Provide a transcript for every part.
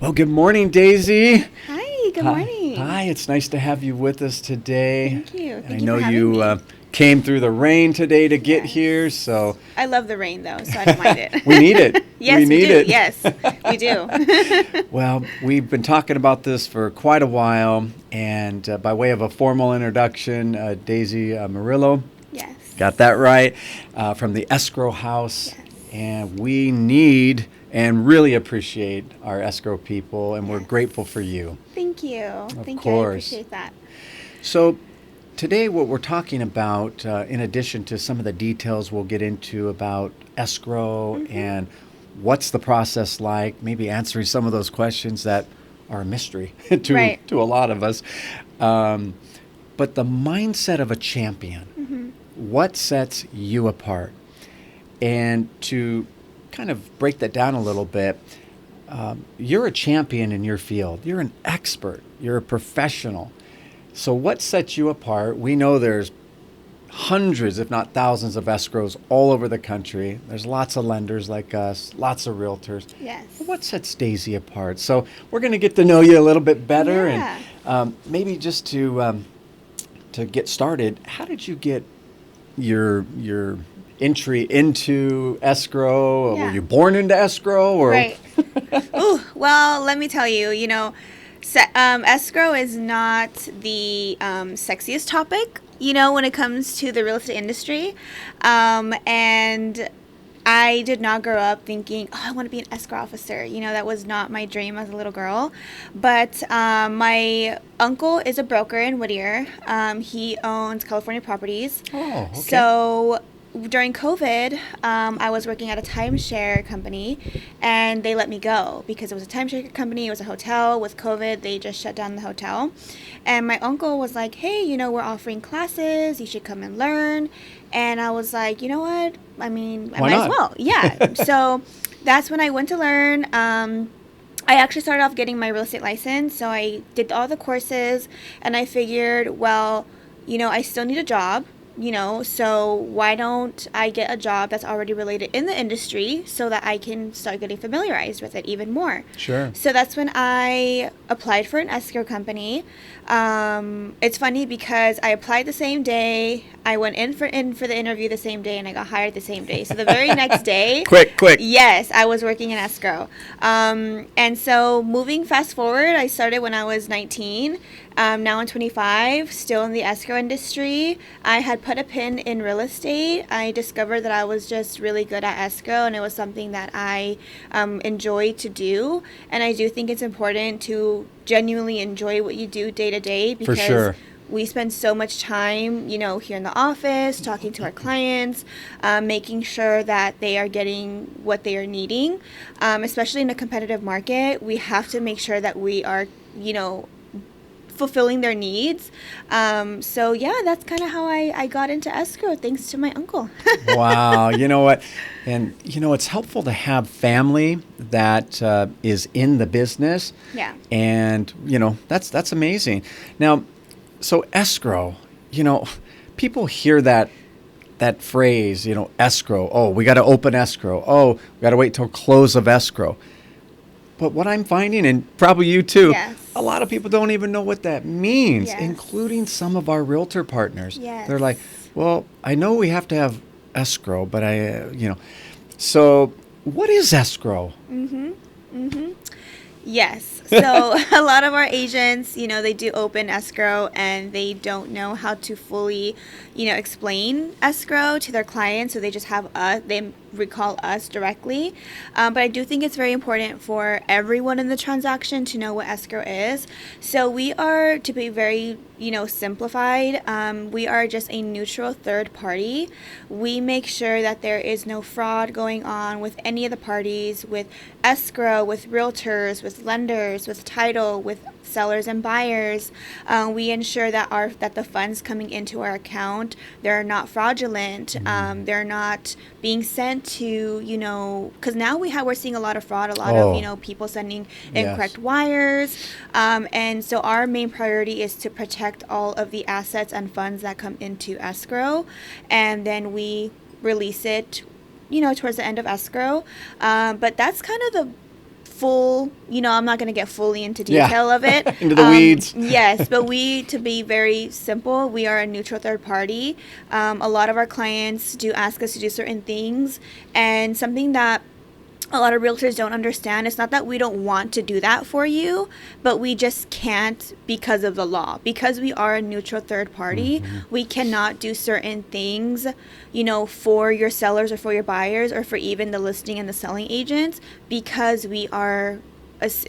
Well, good morning, Daisy. Hi, good Hi. morning. Hi, it's nice to have you with us today. Thank you. And Thank I you know for having you me. came through the rain today to get Yes. here, so I love the rain though, so I don't mind it. we need it. Yes, we need do. it. Yes, we do. Well, we've been talking about this for quite a while, and by way of a formal introduction, Daisy Murillo, Yes. got that right, from the Escrow House. Yes. And we need and really appreciate our escrow people, and we're Yes. grateful for you. Thank you. Of Thank you. I course. appreciate that. So, today, what we're talking about, in addition to some of the details we'll get into about escrow and what's the process like, maybe answering some of those questions that are a mystery to, Right. to a lot of us. But the mindset of a champion, what sets you apart? And to kind of break that down a little bit, you're a champion in your field. You're an expert. You're a professional. So what sets you apart? We know there's hundreds, if not thousands, of escrows all over the country. There's lots of lenders like us, lots of realtors. Yes. But what sets Daisy apart? So we're going to get to know you a little bit better, Yeah. and maybe just to get started, how did you get your entry into escrow? Yeah. Were you born into escrow, or Right. Ooh, well, let me tell you, escrow is not the sexiest topic, when it comes to the real estate industry. And I did not grow up thinking, oh, I want to be an escrow officer. That was not my dream as a little girl. But my uncle is a broker in Whittier. He owns California properties. Oh, okay. So during COVID, I was working at a timeshare company, and they let me go because it was a timeshare company. It was a hotel. With COVID, they just shut down the hotel. And my uncle was like, hey, we're offering classes. You should come and learn. And I was like, you know what? I mean, I Why might not? as well. Yeah. So that's when I went to learn. I actually started off getting my real estate license. So I did all the courses, and I figured, well, I still need a job. So why don't I get a job that's already related in the industry so that I can start getting familiarized with it even more? Sure. So that's when I applied for an escrow company. It's funny because I applied the same day, I went in for the interview the same day, and I got hired the same day. So the very next day, Quick. yes, I was working in escrow. And so moving fast forward, I started when I was 19. Now I'm 25, still in the escrow industry. I had put a pin in real estate. I discovered that I was just really good at escrow, and it was something that I enjoy to do. And I do think it's important to genuinely enjoy what you do day to day, because sure. we spend so much time, here in the office, talking to our clients, making sure that they are getting what they are needing. Especially in a competitive market, we have to make sure that we are, fulfilling their needs. So yeah, that's kind of how I got into escrow, thanks to my uncle. Wow. You know what? And, it's helpful to have family that is in the business. Yeah. And, that's amazing. Now, so escrow, people hear that phrase, escrow. Oh, we got to open escrow. Oh, we got to wait till close of escrow. But what I'm finding, and probably you too, Yes. a lot of people don't even know what that means, Yes. including some of our realtor partners. Yes. They're like, well, I know we have to have escrow, but so what is escrow? Yes. So a lot of our agents, they do open escrow, and they don't know how to fully, explain escrow to their clients. So they just have they recall us directly. But I do think it's very important for everyone in the transaction to know what escrow is. So we are, to be very, simplified, we are just a neutral third party. We make sure that there is no fraud going on with any of the parties, with escrow, with realtors, with lenders, with title, with sellers and buyers. We ensure that the funds coming into our account, they're not fraudulent. They're not being sent to, because now we're seeing a lot of fraud, a lot of, people sending incorrect wires. And so our main priority is to protect all of the assets and funds that come into escrow. And then we release it, towards the end of escrow. But that's kind of the full, I'm not going to get fully into Yeah. detail of it. Into the weeds. Yes, but to be very simple, we are a neutral third party. A lot of our clients do ask us to do certain things, and something that a lot of realtors don't understand. It's not that we don't want to do that for you, but we just can't because of the law. Because we are a neutral third party, we cannot do certain things, for your sellers or for your buyers or for even the listing and the selling agents, because we are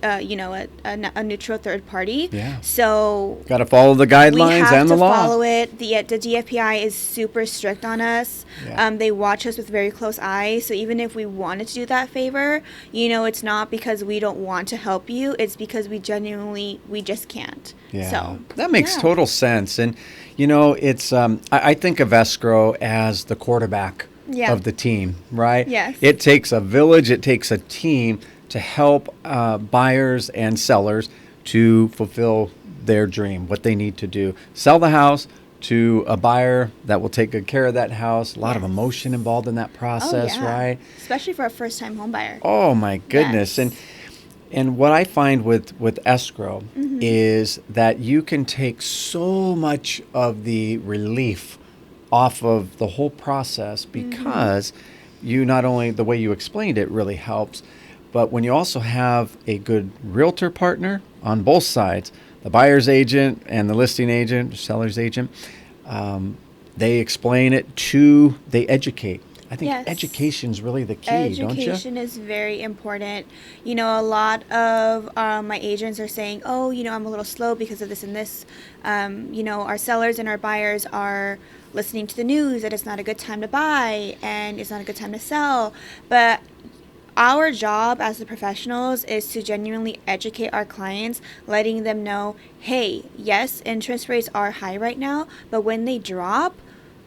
a neutral third party. Yeah. So Got to follow the guidelines we have and the to law. follow it. The DFPI is super strict on us. Yeah. They watch us with very close eyes. So even if we wanted to do that favor, it's not because we don't want to help you. It's because we just can't. Yeah. So that makes total sense. And, it's, I think of escrow as the quarterback of the team, right? Yes. It takes a village, it takes a team to help buyers and sellers to fulfill their dream, what they need to do. Sell the house to a buyer that will take good care of that house. A lot of emotion involved in that process, right? Especially for a first-time home buyer. Oh, my goodness. Yes. And what I find with escrow is that you can take so much of the relief off of the whole process because you not only, the way you explained it really helps, but when you also have a good realtor partner on both sides, the buyer's agent and the listing agent, seller's agent, they explain it they educate. I think education is really the key, don't you? Education is very important. A lot of my agents are saying, oh, I'm a little slow because of this and this. Our sellers and our buyers are listening to the news that it's not a good time to buy and it's not a good time to sell. But our job as the professionals is to genuinely educate our clients, letting them know, hey, yes, interest rates are high right now, but when they drop,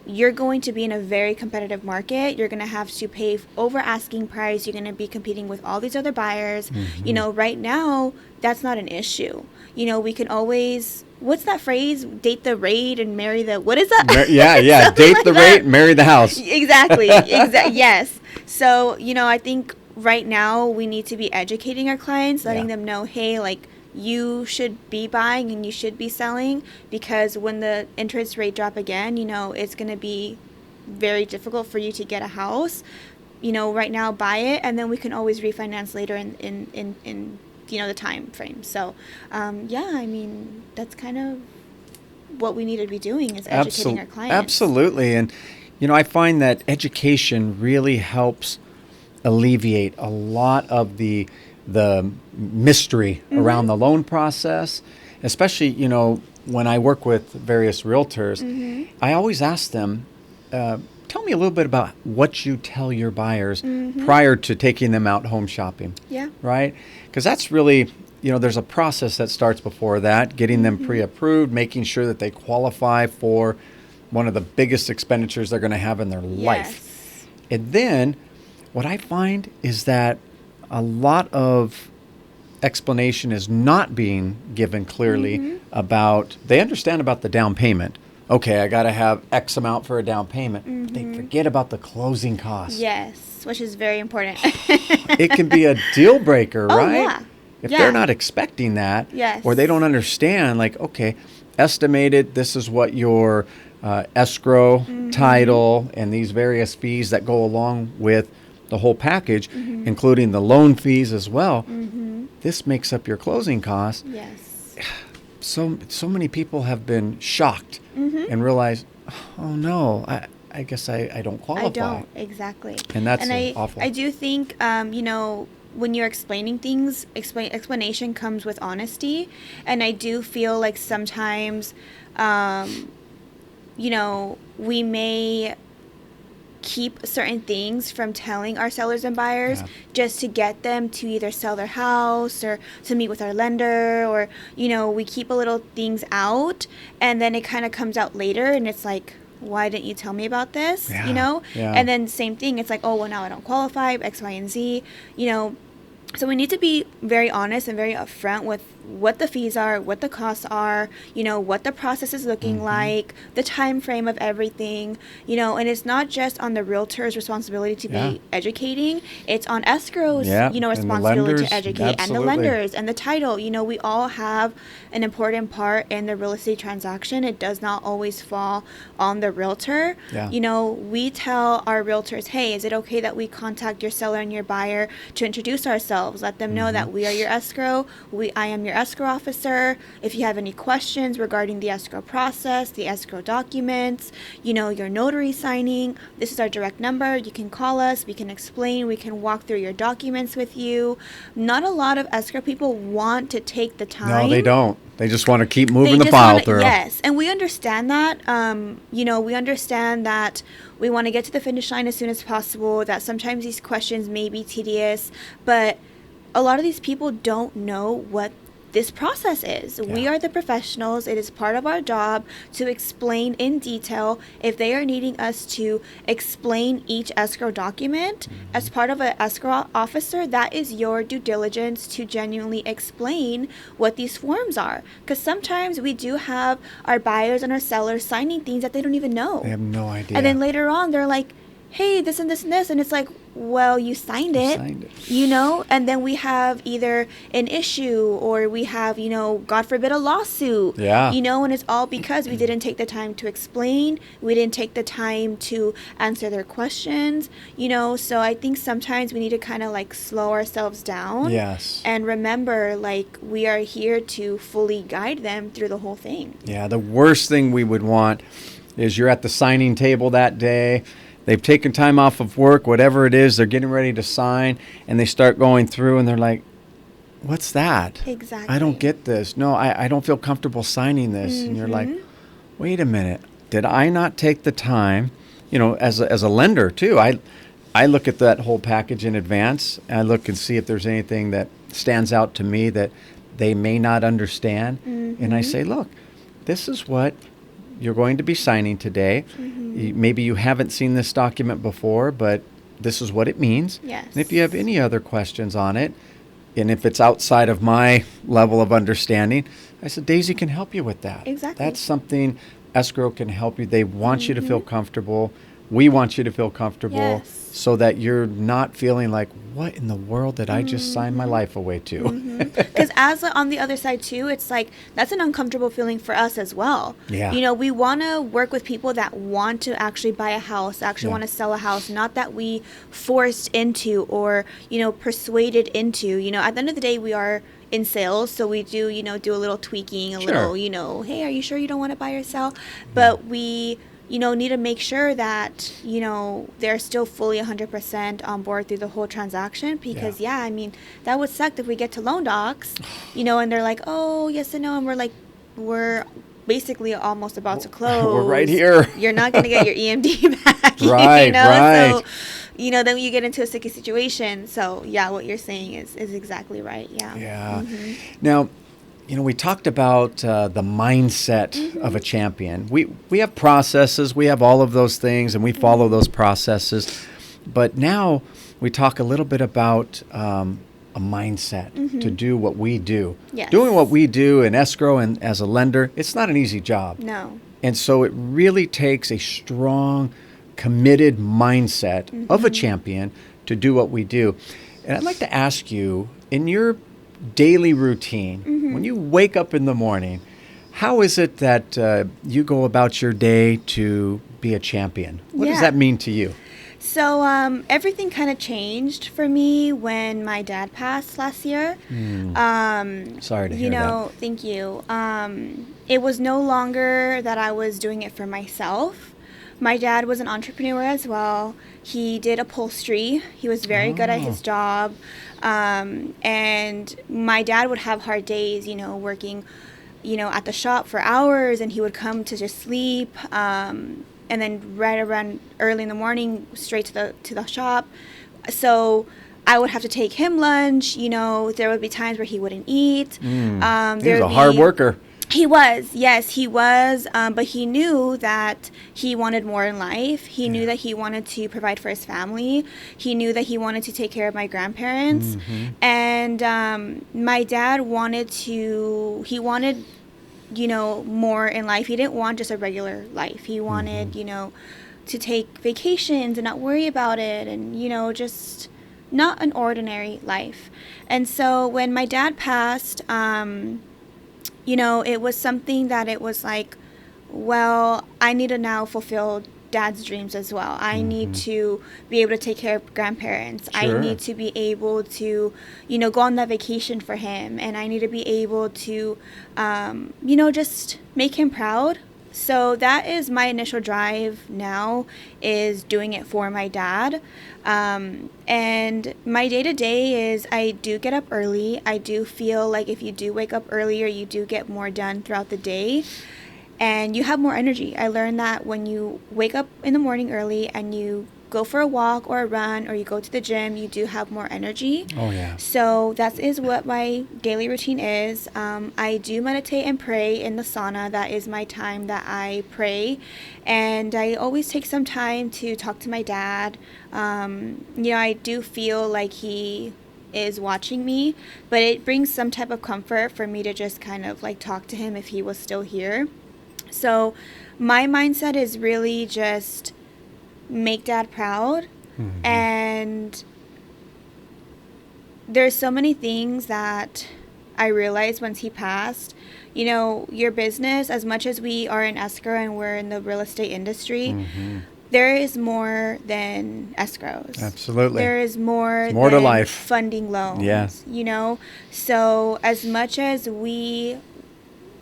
you're going to be in a very competitive market. You're going to have to pay over asking price. You're going to be competing with all these other buyers. Right now, that's not an issue. We can always, what's that phrase? Date the rate and marry the, what is that? Yeah. Date the rate, marry the house. Exactly. Yes. So, I think right now we need to be educating our clients, letting them know, hey, like, you should be buying and you should be selling, because when the interest rate drop again, it's going to be very difficult for you to get a house. Right now, buy it, and then we can always refinance later in the time frame. So, that's kind of what we need to be doing, is educating our clients. Absolutely. And, I find that education really helps alleviate a lot of the mystery around the loan process, especially, when I work with various realtors. I always ask them, tell me a little bit about what you tell your buyers prior to taking them out home shopping. Yeah. Right? Because that's really, there's a process that starts before that, getting them pre-approved, making sure that they qualify for one of the biggest expenditures they're going to have in their life. And then what I find is that a lot of explanation is not being given clearly about, they understand about the down payment. Okay, I got to have X amount for a down payment. But they forget about the closing costs. Yes, which is very important. It can be a deal breaker, right? Yeah. If they're not expecting that, or they don't understand, like, okay, estimated, this is what your escrow, title, and these various fees that go along with the whole package, including the loan fees as well. This makes up your closing costs. Yes. So many people have been shocked and realized, oh no, I guess I don't qualify. I don't, exactly. And that's awful. I do think, when you're explaining things, explanation comes with honesty. And I do feel like sometimes, we may keep certain things from telling our sellers and buyers just to get them to either sell their house or to meet with our lender, or we keep a little things out, and then it kind of comes out later and it's like, why didn't you tell me about this? And then same thing, it's like, oh, well, now I don't qualify, X, Y, and Z. So we need to be very honest and very upfront what the fees are, what the costs are, what the process is looking like, the time frame of everything, and it's not just on the realtor's responsibility to be educating, it's on escrow's, responsibility to educate, and the lenders and the title. We all have an important part in the real estate transaction. It does not always fall on the realtor. We tell our realtors, hey, is it okay that we contact your seller and your buyer to introduce ourselves, let them know that we are your escrow, I am your escrow officer. If you have any questions regarding the escrow process, the escrow documents, your notary signing, this is our direct number. You can call us. We can explain. We can walk through your documents with you. Not a lot of escrow people want to take the time. No, they don't. They just want to keep moving the file through. Yes, and we understand that. We understand that we want to get to the finish line as soon as possible, that sometimes these questions may be tedious, but a lot of these people don't know what this process is. We are the professionals. It is part of our job to explain in detail. If they are needing us to explain each escrow document as part of an escrow officer, that is your due diligence to genuinely explain what these forms are. Because sometimes we do have our buyers and our sellers signing things that they don't even know. They have no idea. And then later on, they're like, hey, this and this and this. And it's like, well, you signed it, and then we have either an issue or we have, God forbid, a lawsuit, and it's all because we didn't take the time to explain. We didn't take the time to answer their questions, so I think sometimes we need to kind of slow ourselves down. And remember, we are here to fully guide them through the whole thing. Yeah. The worst thing we would want is you're at the signing table that day. They've taken time off of work, whatever it is, they're getting ready to sign, and they start going through, and they're like, what's that? Exactly. I don't get this. No, I don't feel comfortable signing this. And you're like, wait a minute. Did I not take the time? As a lender, too, I look at that whole package in advance. I look and see if there's anything that stands out to me that they may not understand. And I say, look, this is what you're going to be signing today. Maybe you haven't seen this document before, but this is what it means. And if you have any other questions on it, and if it's outside of my level of understanding, I said, Daisy can help you with that. Exactly. That's something escrow can help you. They want you to feel comfortable. We want you to feel comfortable so that you're not feeling like, what in the world did I just sign my life away to? Because on the other side too, it's that's an uncomfortable feeling for us as well. We want to work with people that want to actually buy a house, actually want to sell a house, not that we forced into or, persuaded into. At the end of the day, we are in sales, so we do, do a little tweaking, a little, hey, are you sure you don't want to buy or sell? But we need to make sure that, they're still fully 100% on board through the whole transaction because, that would suck if we get to loan docs, and they're like, oh, yes and no, and we're basically almost about to close. We're right here. You're not going to get your EMD back, right. So, then you get into a sticky situation. So, what you're saying is exactly right. Now, we talked about the mindset of a champion. We have processes, we have all of those things, and we follow those processes. But now we talk a little bit about a mindset to do what we do. Doing what we do in escrow and as a lender, it's not an easy job. No. And so it really takes a strong, committed mindset of a champion to do what we do. And I'd like to ask you, in your daily routine, when you wake up in the morning, how is it that you go about your day to be a champion? What does that mean to you? So everything kind of changed for me when my dad passed last year. Sorry to hear that. Thank you. It was no longer that I was doing it for myself. My dad was an entrepreneur as well. He did upholstery. He was very good at his job. And my dad would have hard days, working, at the shop for hours, and he would come to just sleep. And then right around early in the morning, straight to the shop. So I would have to take him lunch. There would be times where he wouldn't eat. He was a hard worker. He was, yes, he was. But he knew that he wanted more in life. He knew that he wanted to provide for his family. He knew that he wanted to take care of my grandparents. And my dad he wanted, more in life. He didn't want just a regular life. He wanted, to take vacations and not worry about it, and, just not an ordinary life. And so when my dad passed, it was something that it was like, well, I need to now fulfill dad's dreams as well. I need to be able to take care of grandparents. Sure. I need to be able to, go on that vacation for him. And I need to be able to, just make him proud. So that is my initial drive now, is doing it for my dad. And my day-to-day is I do get up early. I do feel like if you do wake up earlier, you do get more done throughout the day. And you have more energy. I learned that when you wake up in the morning early and you go for a walk or a run or you go to the gym, you do have more energy. Oh, yeah. So that is what my daily routine is. I do meditate and pray in the sauna. That is my time that I pray. And I always take some time to talk to my dad. I do feel like he is watching me, but it brings some type of comfort for me to just kind of like talk to him if he was still here. So my mindset is really just make dad proud. And there's so many things that I realized once he passed. Your business, as much as we are in escrow and we're in the real estate industry, there is more than escrows. Absolutely. There is more to than life. Funding loans. Yeah. So as much as we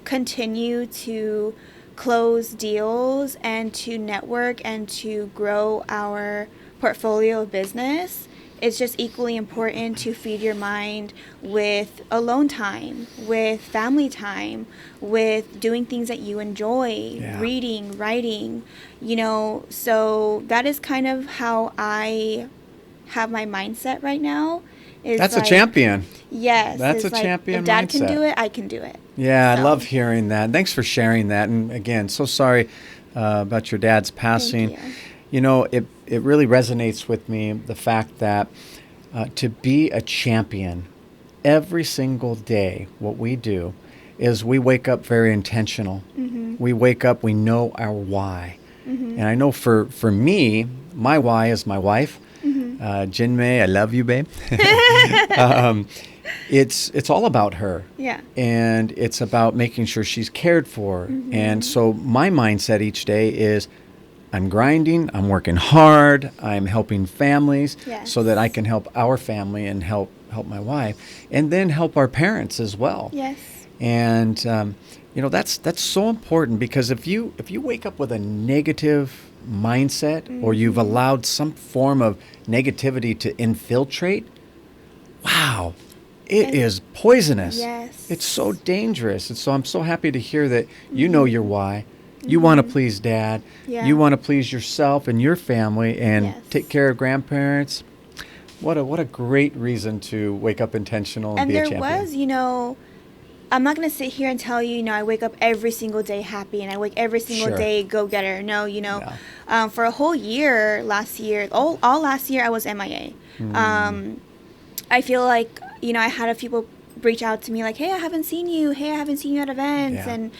continue to close deals and to network and to grow our portfolio of business, it's just equally important to feed your mind with alone time, with family time, with doing things that you enjoy, reading, writing, so that is kind of how I have my mindset right now. That's a champion. Yes. That's a champion mindset. If dad can do it, I can do it. Yeah, I love hearing that. Thanks for sharing that. And again, so sorry about your dad's passing. Thank you. It really resonates with me, the fact that to be a champion every single day, what we do is we wake up very intentional. We wake up, we know our why. And I know for me, my why is my wife. Jinmei, I love you, babe. It's all about her. Yeah. And it's about making sure she's cared for. And so my mindset each day is I'm grinding, I'm working hard, I'm helping families so that I can help our family and help my wife, and then help our parents as well. Yes. And that's so important, because if you wake up with a negative mindset or you've allowed some form of negativity to infiltrate, wow, it is poisonous. Yes. It's so dangerous. And so I'm so happy to hear that you know your why. You want to please dad. Yeah. You want to please yourself and your family and take care of grandparents. What a great reason to wake up intentional and be a champion. And there was, I'm not going to sit here and tell you, I wake up every single day happy and I wake every single day go-getter. No, for a whole year last year, all last year I was MIA. I feel like, I had a few people reach out to me like, hey, I haven't seen you. Hey, I haven't seen you at events. And,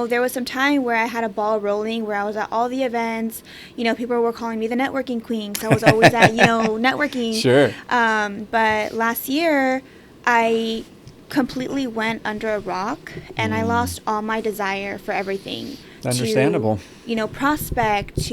there was some time where I had a ball rolling where I was at all the events. People were calling me the networking queen. So I was always at, networking. Sure. But last year, I completely went under a rock and I lost all my desire for everything. Understandable. Prospect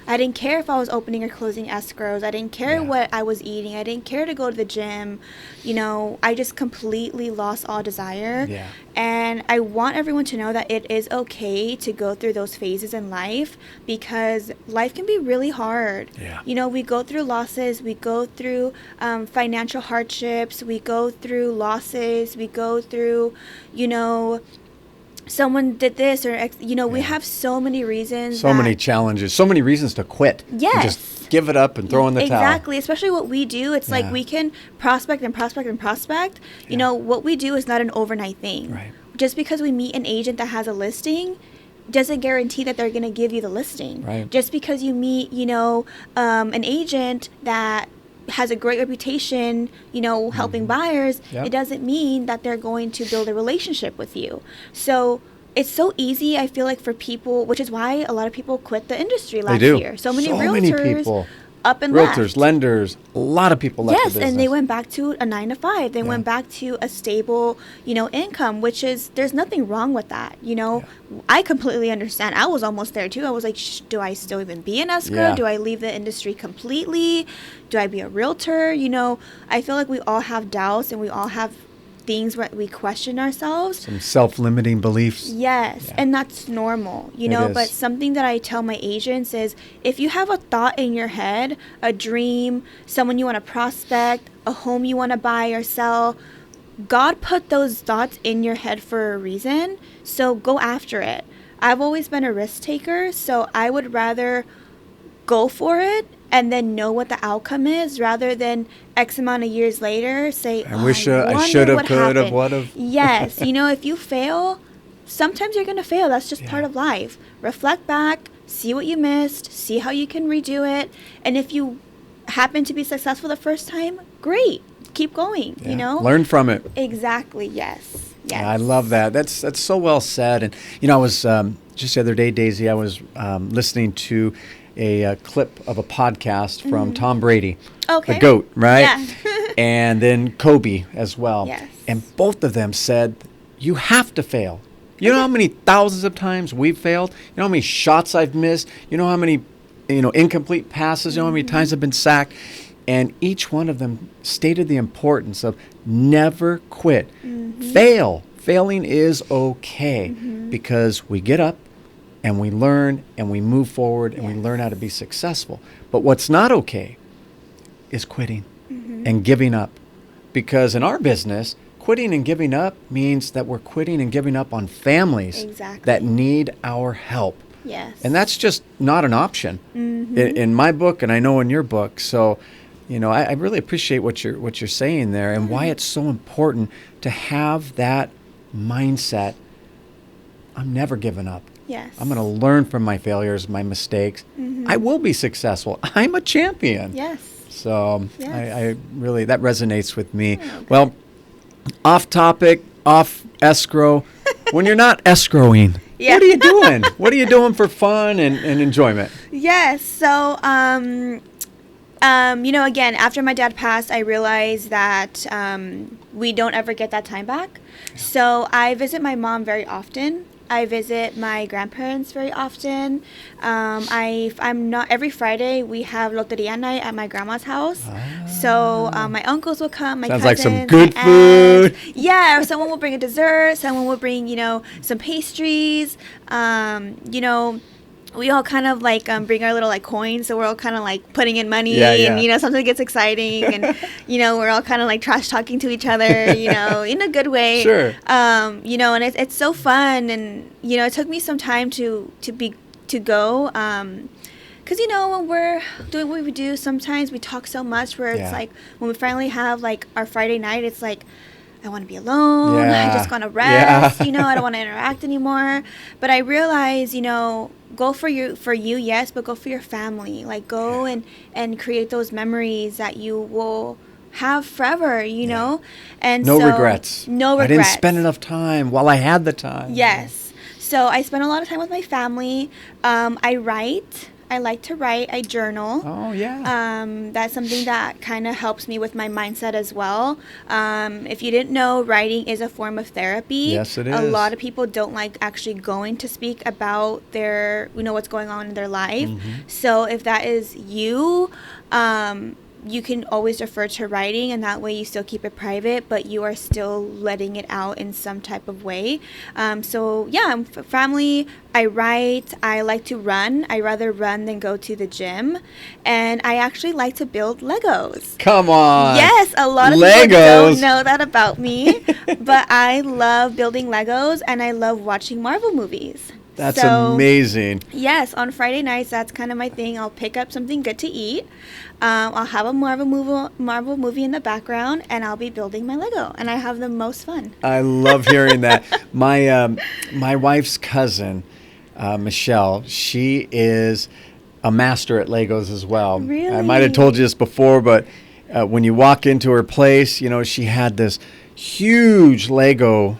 I didn't care if I was opening or closing escrows. I didn't care what I was eating. I didn't care to go to the gym. I just completely lost all desire. Yeah. And I want everyone to know that it is okay to go through those phases in life, because life can be really hard. Yeah. We go through losses. We go through financial hardships. We go through losses. We go through, someone did this or we have so many reasons, so many challenges, so many reasons to quit. Yes. And just give it up and throw in the towel. Exactly. Especially what we do, it's like we can prospect and prospect and prospect. What we do is not an overnight thing. Right. just because we meet an agent that has a listing doesn't guarantee that they're going to give you the listing. Right. Just because you meet, an agent that has a great reputation, helping buyers, Yep. it doesn't mean that they're going to build a relationship with you. So it's so easy, I feel like, for people, which is why a lot of people quit the industry last year. So many realtors people. up and Realtors, left. lenders, a lot of people left the Yes, business. and they went back to a 9 to 5. They went back to a stable, income, which is, there's nothing wrong with that. I completely understand. I was almost there too. I was like, do I still even be in escrow? Yeah. Do I leave the industry completely? Do I be a realtor? I feel like we all have doubts and we all have things where we question ourselves. Some self-limiting beliefs. Yes, Yeah. and that's normal, It but is. something that I tell my agents is, if you have a thought in your head, a dream, someone you want to prospect, a home you want to buy or sell, God put those thoughts in your head for a reason, so go after it. I've always been a risk taker, so I would rather go for it and then know what the outcome is, rather than X amount of years later say, I wish I wonder should have, what could have, happened." would have. Yes, if you fail, sometimes you're going to fail. That's just part Yeah. of life. Reflect back, see what you missed, see how you can redo it. And if you happen to be successful the first time, great. Keep going, Yeah. Learn from it. Exactly, yes. Yes. Yeah, I love that. That's so well said. And, I was, just the other day, Daisy, I was listening to a clip of a podcast from Tom Brady, Okay. the GOAT, right? Yeah. And then Kobe as well. Yes. And both of them said, you have to fail. You know how many thousands of times we've failed? You know how many shots I've missed? You know how many, incomplete passes? You know how many times I've been sacked? And each one of them stated the importance of never quit. Fail. Failing is okay because we get up and we learn and we move forward and we learn how to be successful. But what's not okay is quitting and giving up. Because in our business, quitting and giving up means that we're quitting and giving up on families Exactly. that need our help. Yes. And that's just not an option in my book, and I know in your book. So, I really appreciate what you're saying there, and why it's so important to have that mindset. I'm never giving up. Yes. I'm going to learn from my failures, my mistakes. I will be successful. I'm a champion. Yes. So Yes. I really, that resonates with me. Well, off topic, off escrow. When you're not escrowing, Yeah. what are you doing? What are you doing for fun and enjoyment? Yes. So, again, after my dad passed, I realized that we don't ever get that time back. So I visit my mom very often. I visit my grandparents very often. I'm not every Friday. We have loteria night at my grandma's house. So my uncles will come. My Sounds like cousins, some good my aunts. food. Yeah, someone will bring a dessert. Someone will bring some pastries. We all kind of bring our little coins, so we're all kind of putting in money, Yeah, yeah. and something gets exciting, and we're all kind of trash talking to each other, in a good way. Sure. And it's so fun, and it took me some time to go, because when we're doing what we do, sometimes we talk so much where it's Yeah. when we finally have our Friday night, it's I want to be alone. Yeah. I just want to rest. Yeah. I don't want to interact anymore. But I realize, go for you, yes, but go for your family. Go and create those memories that you will have forever, And No so, regrets. No regrets. I didn't spend enough time while I had the time. Yes. So I spend a lot of time with my family. I write. I like to write. I journal. Oh, yeah. That's something that kind of helps me with my mindset as well. If you didn't know, writing is a form of therapy. Yes, it A is. lot of people don't like actually going to speak about their, what's going on in their life. So if that is you, you can always refer to writing, and that way you still keep it private, but you are still letting it out in some type of way. Family, I write, I like to run. I rather run than go to the gym. And I actually like to build Legos. Come on. Yes, a lot of people don't know that about me, but I love building Legos, and I love watching Marvel movies. That's So, amazing. yes, on Friday nights, that's kind of my thing. I'll pick up something good to eat. I'll have a Marvel movie in the background, and I'll be building my Lego, and I have the most fun. I love hearing that. My wife's cousin, Michelle, she is a master at Legos as well. Really? I might have told you this before, but when you walk into her place, she had this huge Lego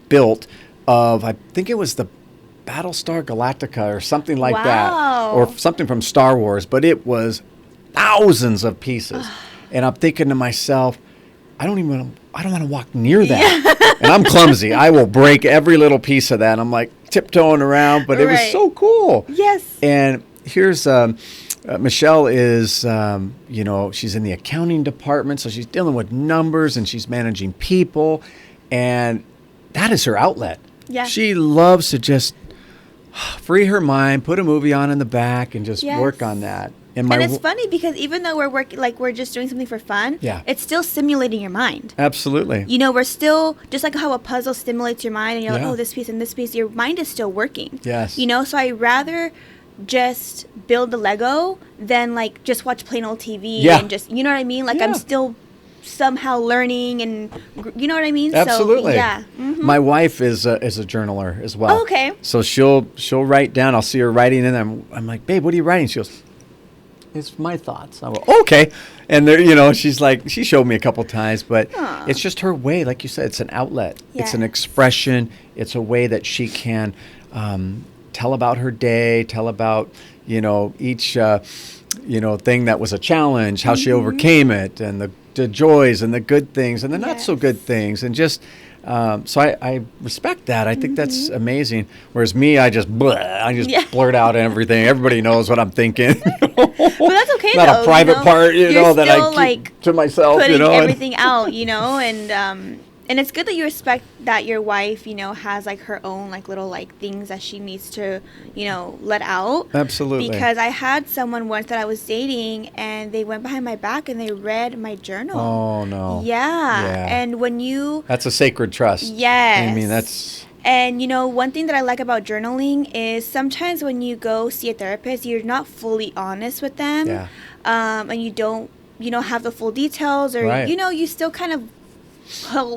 built of, I think it was the Battlestar Galactica or something like that, Wow. or something from Star Wars, but it was thousands of pieces. And I'm thinking to myself, I don't want to walk near that. And I'm clumsy. I will break every little piece of that. And I'm like tiptoeing around, but it was Right. so cool. Yes. And here's Michelle is, she's in the accounting department, so she's dealing with numbers and she's managing people, and that is her outlet. Yeah. She loves to just free her mind, put a movie on in the back, and just Yes. work on that. And it's funny because even though we're working, like we're just doing something for fun, Yeah. it's still stimulating your mind. Absolutely. We're still, just like how a puzzle stimulates your mind and you're like, Yeah. oh, this piece and this piece, your mind is still working. Yes. So I rather just build the Lego than like just watch plain old TV Yeah. and just, you know what I mean? Like Yeah. I'm still somehow learning and, you know what I mean? Absolutely. So, yeah. Mhm. My wife is a journaler as well. Oh, okay. So she'll write down. I'll see her writing, and I'm like, babe, what are you writing? She goes, it's my thoughts. I go, okay. And there, she's like, she showed me a couple times, but Aw. it's just her way. Like you said, it's an outlet. It's an Yes. expression. It's a way that she can tell about her day, tell about, each, thing that was a challenge, how she overcame it, and the joys and the good things and the not so Yes. good things. And just, so I respect that. I think that's amazing. Whereas me, I just Yeah. blurt out everything. Everybody knows what I'm thinking. But that's okay Not though. a private part, You're that still, I keep like, to myself, putting and- everything out, and it's good that you respect that your wife, has like her own like little like things that she needs to, let out. Absolutely. Because I had someone once that I was dating and they went behind my back and they read my journal. Oh, no. Yeah. Yeah. And when you That's a sacred trust. Yes. I mean, that's... And one thing that I like about journaling is sometimes when you go see a therapist, you're not fully honest with them. Yeah. And you don't, have the full details, or Right. you still kind of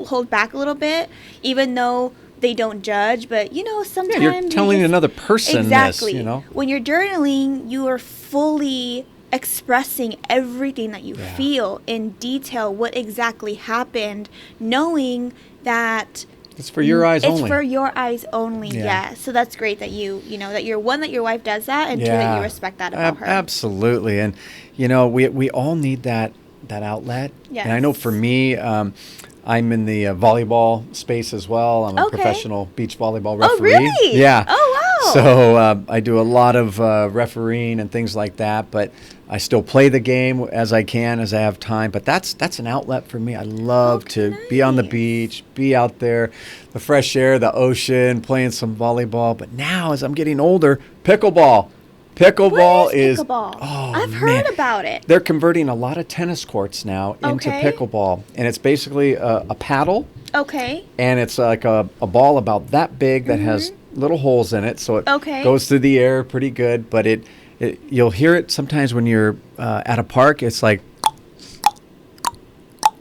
hold back a little bit, even though they don't judge. But sometimes Yeah, you're telling another person exactly. this, When you're journaling, you are fully expressing everything that you Yeah. feel in detail, what exactly happened, knowing that It's for your eyes only. it's for your eyes only. Yeah. Yeah. So that's great that that you're one, that your wife does that, and two, that you respect that about her. Absolutely. And, we all need that outlet. Yes. And I know for me, I'm in the volleyball space as well. I'm a Okay. professional beach volleyball Oh, referee. really? Yeah. Oh, wow. So I do a lot of refereeing and things like that, but I still play the game as I can, as I have time. But that's an outlet for me. I love to be on the nice. beach, be out there, the fresh air, the ocean, playing some volleyball. But now, as I'm getting older, pickleball. Pickleball What is pickleball? Oh, I've heard man. about it. They're converting a lot of tennis courts now into Okay. pickleball, and it's basically a paddle, Okay. and it's like a ball about that big that has little holes in it, so it Okay. goes through the air pretty good. But it you'll hear it sometimes when you're at a park. It's like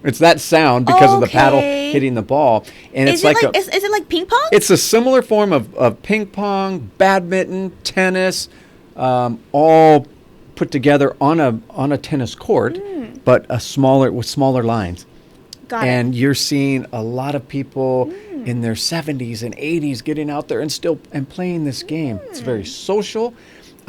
it's that sound because of the paddle Okay. hitting the ball, and it's Is it like is it like ping pong? it's a similar form of ping pong, badminton, tennis, all put together on a tennis court, but with smaller lines. Got And it. you're seeing a lot of people in their 70s and 80s getting out there and playing this game. It's very social.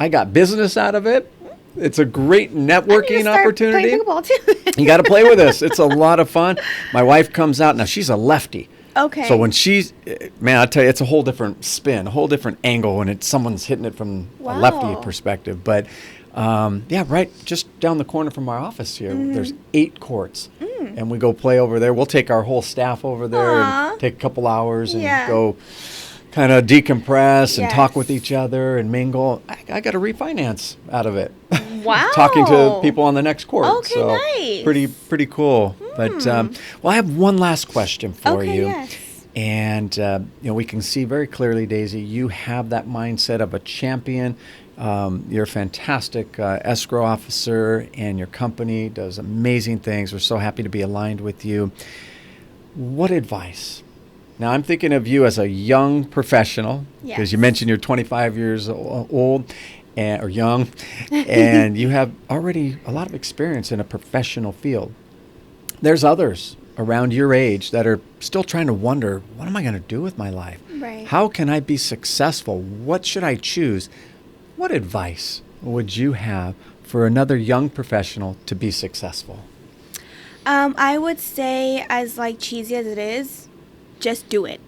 I got business out of it. It's a great I need to networking start opportunity. playing pickleball too. You got to play with us. It's a lot of fun. My wife comes out. Now, she's a lefty. Okay. So when man, I tell you, it's a whole different spin, a whole different angle when someone's hitting it from a lefty Wow. perspective. But right just down the corner from our office here, there's 8 courts. And we go play over there. We'll take our whole staff over there Aw. and take a couple hours and Yeah. go kind of decompress and talk Yes. with each other and mingle. I got a refinance out of it. Wow. Talking to people on the next court. Okay, so nice. pretty cool. But well, I have one last question for Okay, you. yes. And, we can see very clearly, Daisy, you have that mindset of a champion. You're a fantastic escrow officer, and your company does amazing things. We're so happy to be aligned with you. What advice? Now, I'm thinking of you as a young professional, because you mentioned you're 25 years old or young, and you have already a lot of experience in a professional field. There's others around your age that are still trying to wonder, what am I going to do with my life? Right. How can I be successful? What should I choose? What advice would you have for another young professional to be successful? I would say, as like cheesy as it is, just do it.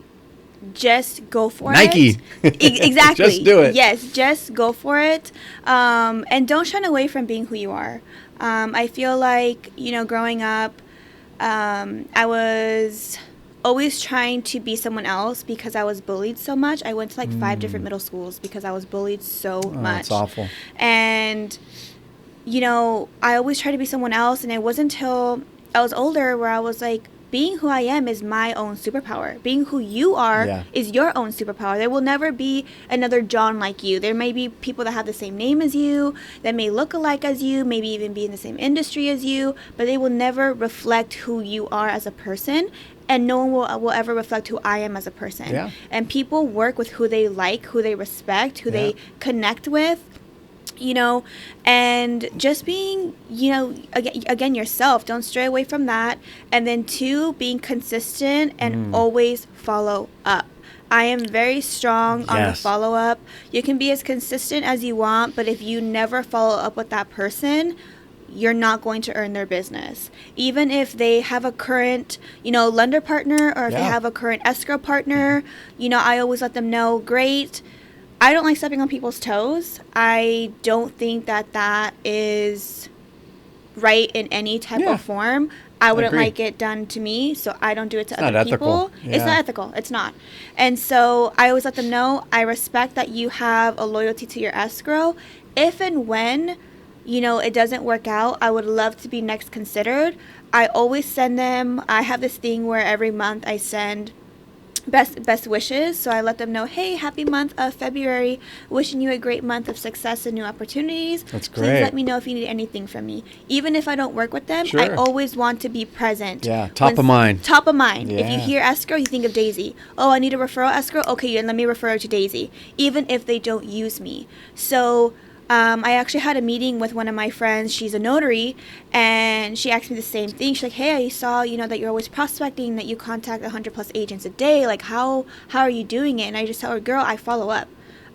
Just go for Nike. it. Exactly. Just do it. Yes, just go for it. And don't shun away from being who you are. I feel like, growing up, I was always trying to be someone else because I was bullied so much. I went to like 5 different middle schools because I was bullied so much. That's awful. And, I always tried to be someone else. And it wasn't until I was older where I was like, being who I am is my own superpower. Being who you are is your own superpower. There will never be another John like you. There may be people that have the same name as you, that may look alike as you, maybe even be in the same industry as you, but they will never reflect who you are as a person. And no one will ever reflect who I am as a person. Yeah. And people work with who they like, who they respect, who they connect with. And just being, again, yourself. Don't stray away from that. And then 2, being consistent and always follow up. I am very strong on the follow-up. You can be as consistent as you want, but if you never follow up with that person, you're not going to earn their business. Even if they have a current, lender partner, or if they have a current escrow partner, I always let them know, great. I don't like stepping on people's toes. I don't think that is right in any type of form. I wouldn't like it done to me, so I don't do it to other people. It's not ethical. It's not. And so I always let them know, I respect that you have a loyalty to your escrow. If and when, it doesn't work out, I would love to be next considered. I always send them, I have this thing where every month I send best wishes. So I let them know, hey, happy month of February, wishing you a great month of success and new opportunities. That's great. Please let me know if you need anything from me. Even if I don't work with them, I always want to be present. Yeah, top of mind. Top of mind. Yeah. If you hear escrow, you think of Daisy. Oh, I need a referral escrow? Okay, let me refer to Daisy, even if they don't use me. So I actually had a meeting with one of my friends. She's a notary, and she asked me the same thing. She's like, hey, I saw, that you're always prospecting, that you contact 100 plus agents a day. Like, how are you doing it? And I just tell her, girl, I follow up.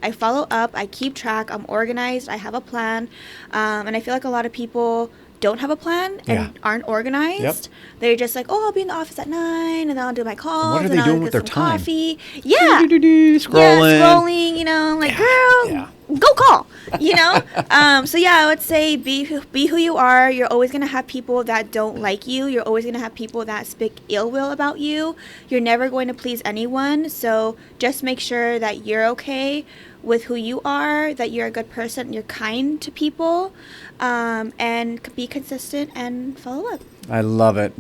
I keep track. I'm organized. I have a plan. And I feel like a lot of people don't have a plan and aren't organized. Yep. They're just like, oh, I'll be in the office at 9, and then I'll do my calls. And what are they doing with their time? Coffee. Yeah. Scrolling. Like, girl, go call. So I would say be who you are. You're always going to have people that don't like you. You're always going to have people that speak ill will about you. You're never going to please anyone. So just make sure that you're okay with who you are, that you're a good person, you're kind to people, and be consistent and follow up. I love it.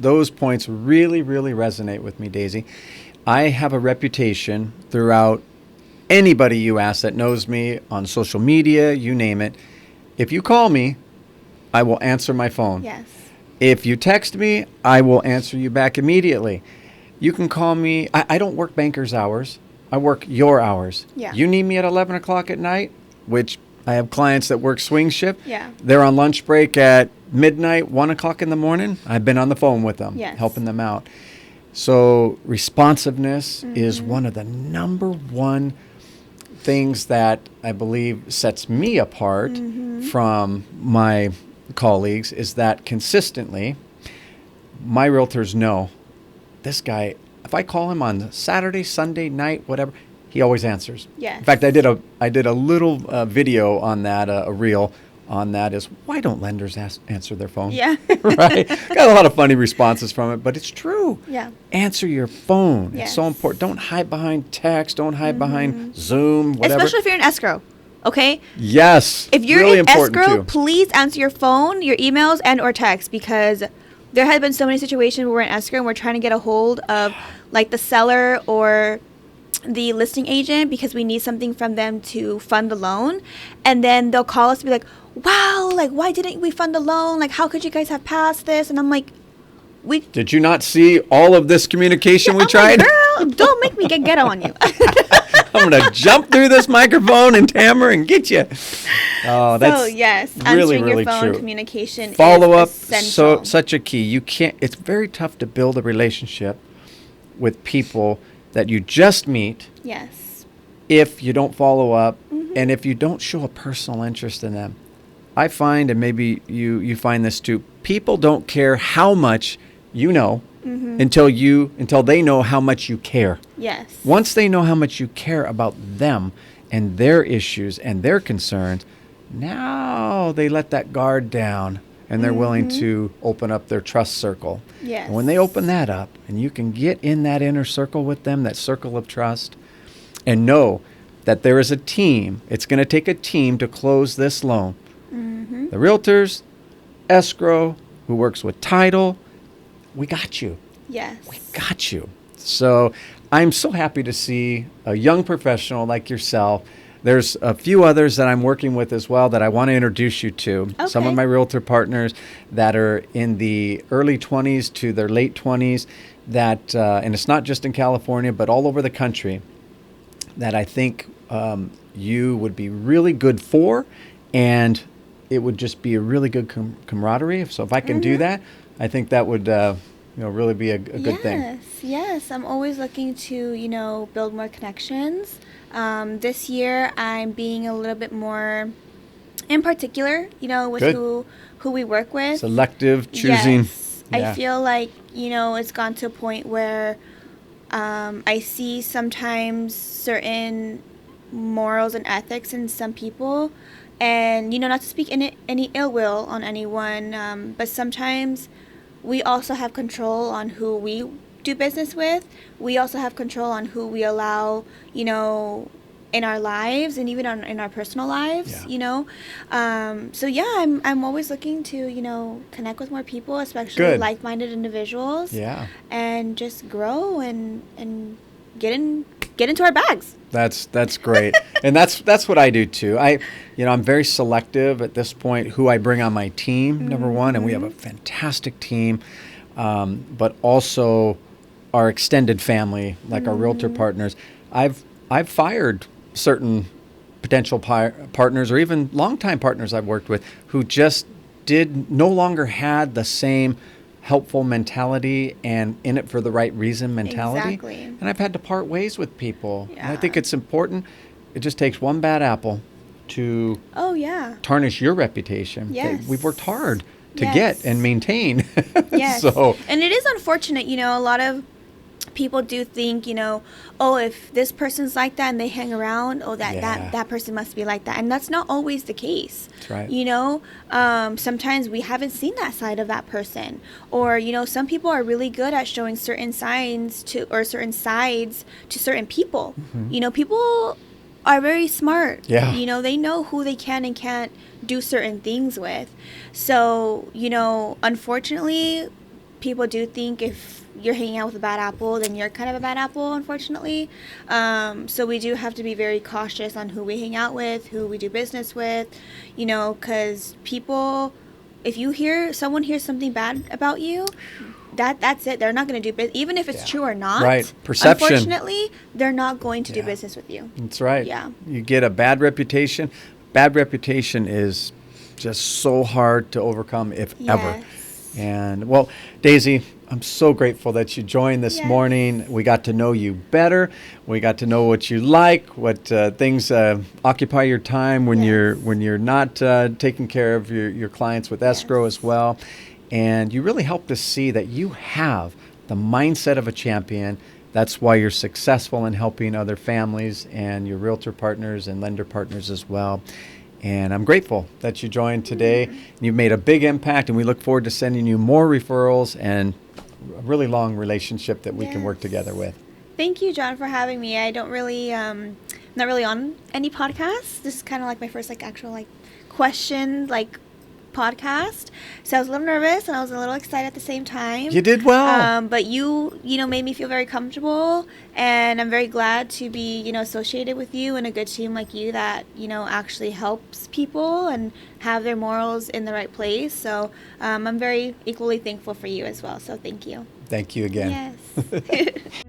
Those points really, really resonate with me, Daisy. I have a reputation throughout anybody you ask that knows me on social media, you name it. If you call me, I will answer my phone. Yes. If you text me, I will answer you back immediately. You can call me. I don't work banker's hours. I work your hours. Yeah. You need me at 11 o'clock at night, which I have clients that work swing shift. Yeah. They're on lunch break at midnight, 1 o'clock in the morning. I've been on the phone with them, helping them out. So responsiveness is one of the number one things that I believe sets me apart from my colleagues, is that consistently my realtors know this guy, if I call him on Saturday, Sunday night, whatever, he always answers. Yes. In fact, I did a little video on that, a reel on that, is why don't lenders answer their phone? Yeah. Right? Got a lot of funny responses from it, but it's true. Yeah. Answer your phone. Yes. It's so important. Don't hide behind text. Don't hide behind Zoom, whatever. Especially if you're in escrow. Okay? Yes. If you're really in important escrow, too. please answer your phone, your emails, and or text, because there have been so many situations where we're in escrow and we're trying to get a hold of like the seller or the listing agent because we need something from them to fund the loan, and then they'll call us to be like, wow, like why didn't we fund the loan, like how could you guys have passed this? And I'm like, we Did you not see all of this communication we I'm tried? like, girl, don't make me get ghetto on you. I'm going to jump through this microphone and hammer and get you. Oh, that's so yes, really, answering really your phone true. communication Follow up, is essential. such a key. You can't. It's very tough to build a relationship with people that you just meet Yes. if you don't follow up and if you don't show a personal interest in them. I find, and maybe you find this too, people don't care how much you know until they know how much you care. Yes. Once they know how much you care about them and their issues and their concerns, now they let that guard down and they're willing to open up their trust circle. Yes. And when they open that up and you can get in that inner circle with them, that circle of trust, and know that there is a team, it's going to take a team to close this loan. The realtors, escrow, who works with title, we got you. Yes. We got you. So I'm so happy to see a young professional like yourself. There's a few others that I'm working with as well that I want to introduce you to. Okay. Some of my realtor partners that are in the early 20s to their late 20s that, and it's not just in California, but all over the country, that I think you would be really good for, and it would just be a really good camaraderie. So if I can do that, I think that would really be a good thing. Yes. I'm always looking to, build more connections. This year, I'm being a little bit more in particular, with Good. who we work with. Selective, choosing. Yes. Yeah. I feel like, it's gone to a point where I see sometimes certain morals and ethics in some people. And, not to speak any ill will on anyone, but sometimes we also have control on who we do business with. We also have control on who we allow, in our lives and even in our personal lives, So, yeah, I'm always looking to, connect with more people, especially Good. like-minded individuals. Yeah. And just grow and get into our bags. That's great. And that's what I do too. I'm very selective at this point who I bring on my team, number one, and we have a fantastic team, but also our extended family, like our realtor partners. I've fired certain potential partners or even longtime partners I've worked with who just no longer had the same helpful mentality and in it for the right reason mentality. Exactly. And I've had to part ways with people. Yeah. And I think it's important. It just takes one bad apple to tarnish your reputation. Yes. We've worked hard to Yes. get and maintain. Yes. So, and it is unfortunate, a lot of people do think, if this person's like that and they hang around, that person must be like that. And that's not always the case. That's right. Sometimes we haven't seen that side of that person. Or, some people are really good at showing certain signs or certain sides to certain people. People are very smart. Yeah. They know who they can and can't do certain things with. So, unfortunately, people do think if you're hanging out with a bad apple, then you're kind of a bad apple, unfortunately. So we do have to be very cautious on who we hang out with, who we do business with, because people, if someone hears something bad about you, that's it. They're not going to do business, even if it's true or not. Right. Perception. Unfortunately, they're not going to do business with you. That's right. Yeah. You get a bad reputation. Bad reputation is just so hard to overcome, if ever. And, well, Daisy, I'm so grateful that you joined this morning. We got to know you better. We got to know what you like, what things occupy your time when you're not taking care of your clients with escrow as well. And you really helped us see that you have the mindset of a champion. That's why you're successful in helping other families and your realtor partners and lender partners as well. And I'm grateful that you joined today. You've made a big impact, and we look forward to sending you more referrals and a really long relationship that we can work together with. Thank you, John, for having me. I don't really, not really on any podcasts. This is kind of like my first actual question, podcast. So I was a little nervous and I was a little excited at the same time. You did well. But you know, made me feel very comfortable, and I'm very glad to be, you know, associated with you and a good team like you that, you know, actually helps people and have their morals in the right place. So I'm very equally thankful for you as well. So thank you. Thank you again. Yes.